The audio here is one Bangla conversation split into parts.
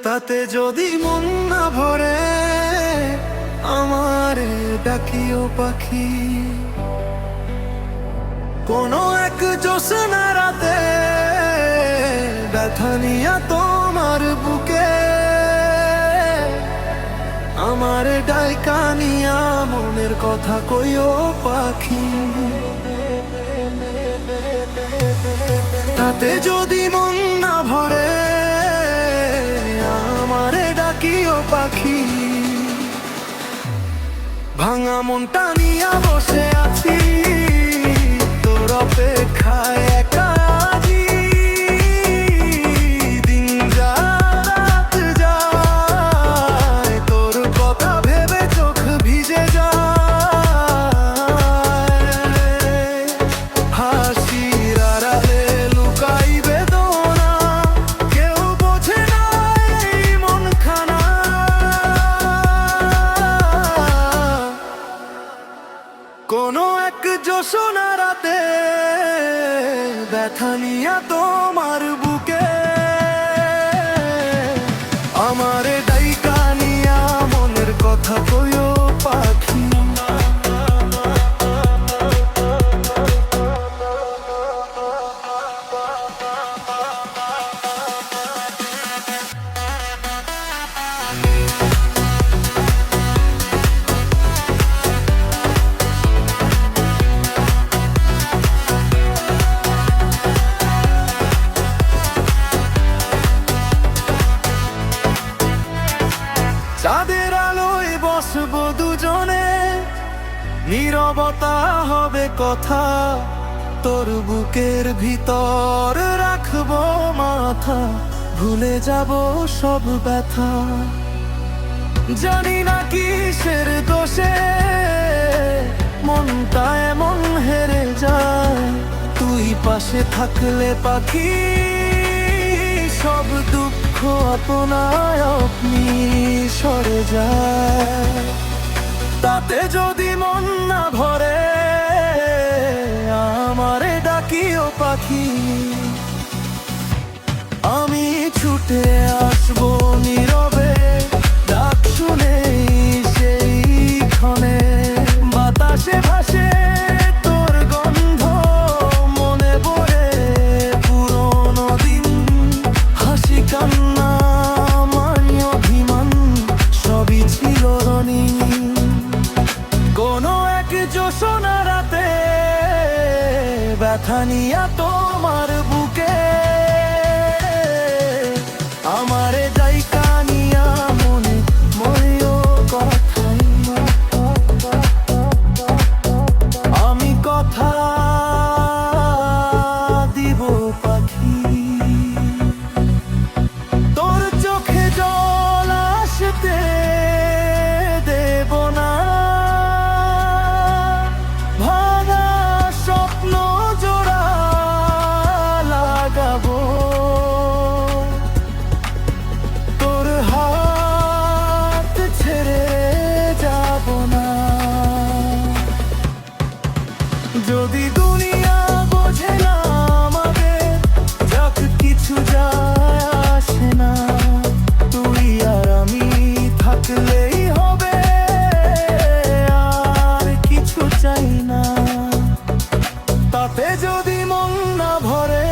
তাতে যদি মন না ভরে আমারে ডাকিও পাখি। কোনো এক জ্যোৎস্না রাতে ব্যথা নিয়া তোমার বুকে আমার ডাইকা নিয়া মনের কথা কইও পাখি। তাতে যদি মন না ভরে আমারে ডাকিও পাখি। ভাঙা মনটা নিয়া বসে আছি তোর অপেক্ষায় একা আজি। দিন যায় রাত যায় তোর কথা ভেবে চোখ ভিজে যায়। হাসির আড়ালে লুকাই বেদনা কেউ বোঝে না এই মনখানা। কোনো এক জ্যোৎস্না রাতে ব্যথা নিয়া তোমার বুকে আমারে ডাইকা নিয়া মনের কথা কইও পাখি। চাঁদের আলোয় বসবো দুজনে নীরবতা হবে কথা। তোর বুকের ভিতর রাখবো মাথা ভুলে যাব সব ব্যথা। জানি না কিসের দোষে মনটা এমন হেরে যায়। তুই পাশে থাকলে পাখি সব দুঃখ আপনায় আপনি সরে যায়। তাতে যদি মন না ভরে আমারে ডাকিও পাখি। আমি ছুটে আসবো নীরবে ডাক শুনে সেই ক্ষণে। বাতাসে ভাসে তোর গন্ধ মনে পড়ে পুরোনো দিন। হাসি কান্না মানি অভিমান সবই ছিল রঙিন। কোনো এক জ্যোৎস্না রাতে ব্যথা নিয়া তোমার বুকে আমারে ডাইকা নিয়া মনে মনেও কথাই আমি কথা দিব পাখি। তোর চোখে জল আসতে দেব না। ভাঙা স্বপ্ন জোড়া লাগাবো। তোর হাত ছেড়ে যাব না। যদি দুনিয়া বোঝে না আমাদের যাক কিছু যায় আসে না। তুই আর আমি থাকলেই হবে আর কিছু চাই না। তাতে যদি মন না ভরে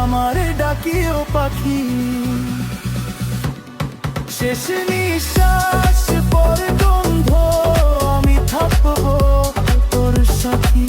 আমার ডাকিও পাখি। শেষ নিঃশ্বাস পর্যন্ত আমি থাকবো তোর সাথী।